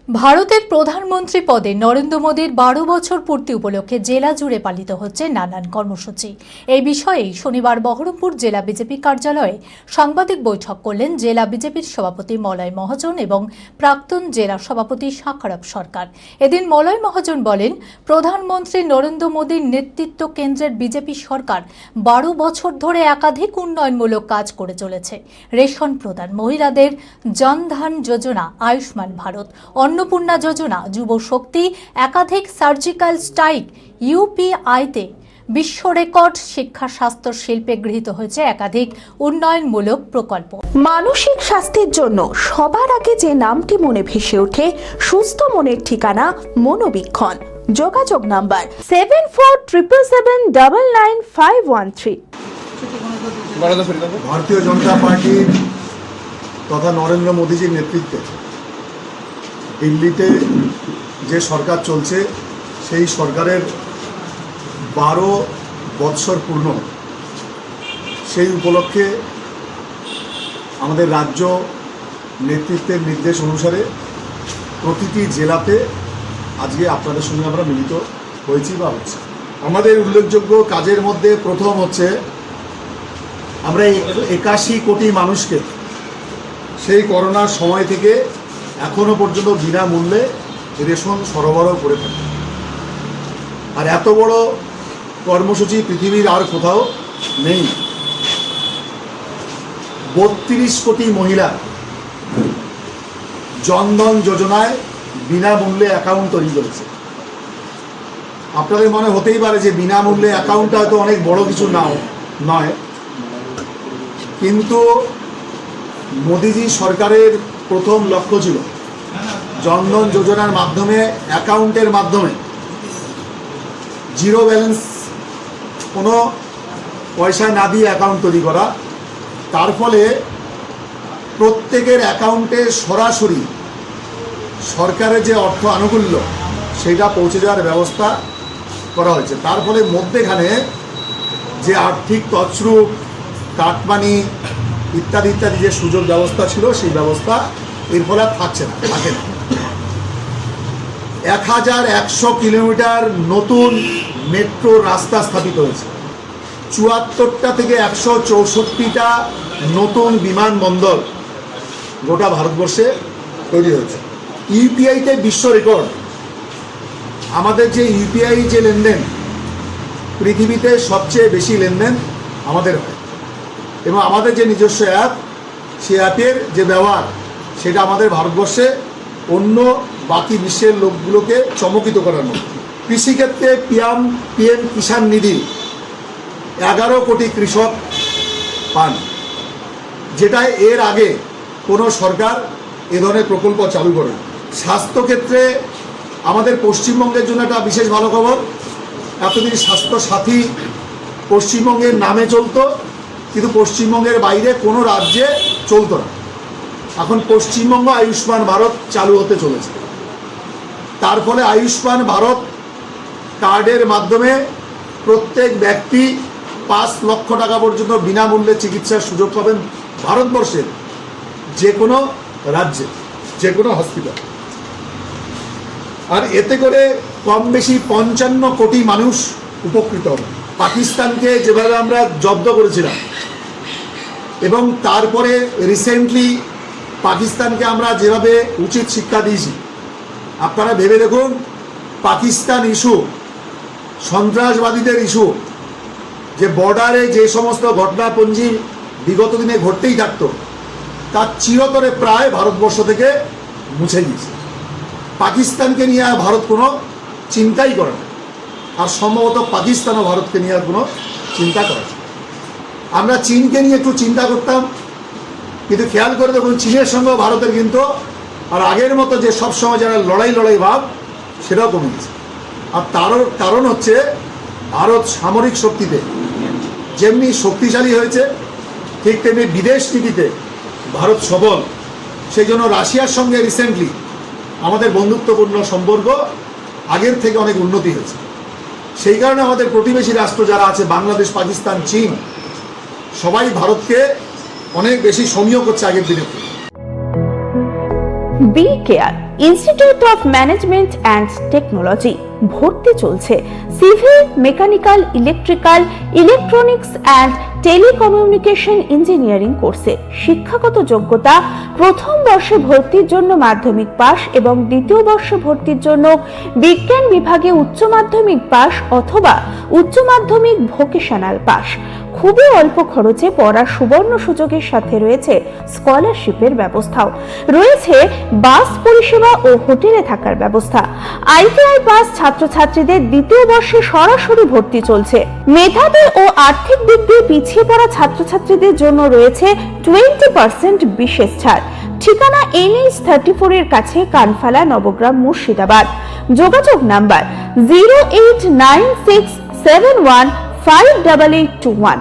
ভারতের প্রধানমন্ত্রী পদে নরেন্দ্র মোদীর ১২ বছর পূর্তি উপলক্ষে জেলা জুড়ে পালিত হচ্ছে নানান কর্মসূচি। এই বিষয়েই শনিবার বহরমপুর জেলা বিজেপি কার্যালয়ে সাংবাদিক বৈঠক করলেন জেলা বিজেপির সভাপতি মলয় মহাজন এবং প্রাক্তন জেলা সভাপতি শাখারাব সরকার। এদিন মলয় মহাজন বলেন, প্রধানমন্ত্রী নরেন্দ্র মোদীর নেতৃত্ব কেন্দ্রের বিজেপি সরকার ১২ বছর ধরে একাধিক উন্নয়নমূলক কাজ করে চলেছে। রেশন প্রদান, মহিলাদের জনধন যোজনা, আয়ুষ্মান ভারত, অন্নপূর্ণা যোজনা, যুব শক্তি, একাধিক সার্জিক্যাল স্ট্রাইক, ইউপিআইতে বিশ্ব রেকর্ড, শিক্ষা, স্বাস্থ্য, শিল্পে গৃহীত হয়েছে একাধিক উন্নয়নমূলক প্রকল্প। মানসিক স্বাস্থ্যের জন্য সবার আগে যে নামটি মনে ভেসে ওঠে, সুস্থ মনের ঠিকানা মনোবীক্ষণ। যোগাযোগ নাম্বার 7477799513। ভারতীয় জনতা পার্টি তথা নরেন্দ্র মোদীজির নেতৃত্বে দিল্লিতে যে সরকার চলছে, সেই সরকারের 12 বৎসর পূর্ণ, সেই উপলক্ষে আমাদের রাজ্য নেতৃত্বের নির্দেশ অনুসারে প্রতিটি জেলাতে আজকে আপনাদের সঙ্গে আমরা মিলিত হয়েছি বা হচ্ছে। আমাদের উল্লেখযোগ্য কাজের মধ্যে প্রথম হচ্ছে, আমরা 81 কোটি মানুষকে সেই করোনার সময় থেকে এখনো পর্যন্ত বিনামূল্যে রেশন সরবরাহ করে থাকি। আর এত বড় কর্মসূচি পৃথিবীর আর কোথাও নেই। 32 কোটি মহিলা জনধন যোজনায় বিনামূল্যে অ্যাকাউন্ট তৈরি করেছে। আপনাদের মনে হতেই পারে যে বিনামূল্যে অ্যাকাউন্টটা হয়তো অনেক বড় কিছু নয়, কিন্তু মোদিজি সরকারের প্রথম লক্ষ্য ছিল জনধন যোজনার মাধ্যমে, অ্যাকাউন্টের মাধ্যমে জিরো ব্যালেন্স, কোনো পয়সা না দিয়ে অ্যাকাউন্ট তৈরি করা। তার ফলে প্রত্যেকের অ্যাকাউন্টে সরাসরি সরকারের যে অর্থ আনুকূল্য সেটা পৌঁছে যাওয়ার ব্যবস্থা করা হয়েছে। তার ফলে মধ্যেখানে যে আর্থিক তছরূপ, কাটমানি ইত্যাদি ইত্যাদি যে সুযোগ ব্যবস্থা ছিল, সেই ব্যবস্থা এর ফলে থাকে না। 1100 কিলোমিটার নতুন মেট্রো রাস্তা স্থাপিত হয়েছে। 74টা থেকে 164টা নতুন বিমানবন্দর গোটা ভারতবর্ষে তৈরি হয়েছে। ইউপিআইতে বিশ্ব রেকর্ড। আমাদের যে ইউপিআই যে লেনদেন, পৃথিবীতে সবচেয়ে বেশি লেনদেন আমাদের হয়, এবং আমাদের যে নিজস্ব অ্যাপ, সেই অ্যাপের যে ব্যবহার, সেটা আমাদের ভারতবর্ষে অন্য বাকি বিশ্বের লোকগুলোকে চমকিত করানো। কৃষিক্ষেত্রে পিএম কিষাণ নিধি 11 কোটি কৃষক পান, যেটা এর আগে কোনো সরকার এ ধরনের প্রকল্প চালু করে। স্বাস্থ্যক্ষেত্রে আমাদের পশ্চিমবঙ্গের জন্য একটা বিশেষ ভালো খবর। এতদিন স্বাস্থ্য সাথী পশ্চিমবঙ্গের নামে চলতো, কিন্তু পশ্চিমবঙ্গের বাইরে কোনো রাজ্যে চলতো না। এখন পশ্চিমবঙ্গ আয়ুষ্মান ভারত চালু হতে চলেছে। তার ফলে আয়ুষ্মান ভারত কার্ডের মাধ্যমে প্রত্যেক ব্যক্তি 5 লক্ষ টাকা পর্যন্ত বিনামূল্যে চিকিৎসার সুযোগ পাবেন ভারতবর্ষের যে কোনো রাজ্যে, যে কোনো হসপিটাল। আর এতে করে কম বেশি 55 কোটি মানুষ উপকৃত হবে। পাকিস্তানকে যেভাবে আমরা জব্দ করেছিলাম, এবং তারপরে রিসেন্টলি পাকিস্তানকে আমরা যেভাবে উচিত শিক্ষা দিয়েছি, আপনারা ভেবে দেখুন, পাকিস্তান ইস্যু, সন্ত্রাসবাদীদের ইস্যু, যে বর্ডারে যে সমস্ত ঘটনাপঞ্জি বিগত দিনে ঘটতেই থাকতো, তার চিরতরে প্রায় ভারতবর্ষ থেকে মুছে গিয়েছে। পাকিস্তানকে নিয়ে ভারত কোনো চিন্তাই করে না, আর সম্ভবত পাকিস্তানও ভারতকে নিয়ে আর কোনো চিন্তা করে না। আমরা চীনকে নিয়ে একটু চিন্তা করতাম, কিন্তু খেয়াল করে দেখুন, চীনের সঙ্গে ভারতের কিন্তু আর আগের মতো যে সবসময় যারা লড়াই ভাব, সেটাও কমে গেছে। আর তারও কারণ হচ্ছে, ভারত সামরিক শক্তিতে যেমনি শক্তিশালী হয়েছে, ঠিক তেমনি বিদেশ নীতিতে ভারত সবল। সেই জন্য রাশিয়ার সঙ্গে রিসেন্টলি আমাদের বন্ধুত্বপূর্ণ সম্পর্ক আগের থেকে অনেক উন্নতি হয়েছে। সেই কারণে আমাদের প্রতিবেশী রাষ্ট্র যারা আছে, বাংলাদেশ, পাকিস্তান, চীন, সবাই ভারতকে অনেক বেশি সমীহ করছে আগের দিনের থেকে। Be Care Institute of Management and Technology. ভর্তি চলছে civil, mechanical, electrical, electronics and telecommunication engineering কোর্সে। শিক্ষাগত যোগ্যতা: প্রথম বর্ষে ভর্তির জন্য মাধ্যমিক পাস এবং দ্বিতীয় বর্ষে ভর্তির জন্য বিজ্ঞান বিভাগে উচ্চ মাধ্যমিক পাস অথবা উচ্চ মাধ্যমিক ভোকেশনাল পাস। খুবই অল্প খরচে পড়ার সুবর্ণ সুযোগের সাথে রয়েছে স্কলারশিপের ব্যবস্থাও। রয়েছে বাস পরিষেবা ও হোটেলে থাকার ব্যবস্থা। আইটিআই পাস ছাত্রছাত্রীদের দ্বিতীয় বর্ষে সরাসরি ভর্তি চলছে। মেধাবী ও আর্থিক দিক দিয়ে পিছিয়ে পড়া ছাত্রছাত্রীদের জন্য রয়েছে 20% বিশেষ ছাড়। ঠিকানা NH34 এর কাছে, কানফালা, নবগ্রাম, মুর্শিদাবাদ। যোগাযোগ নাম্বার 08967158821।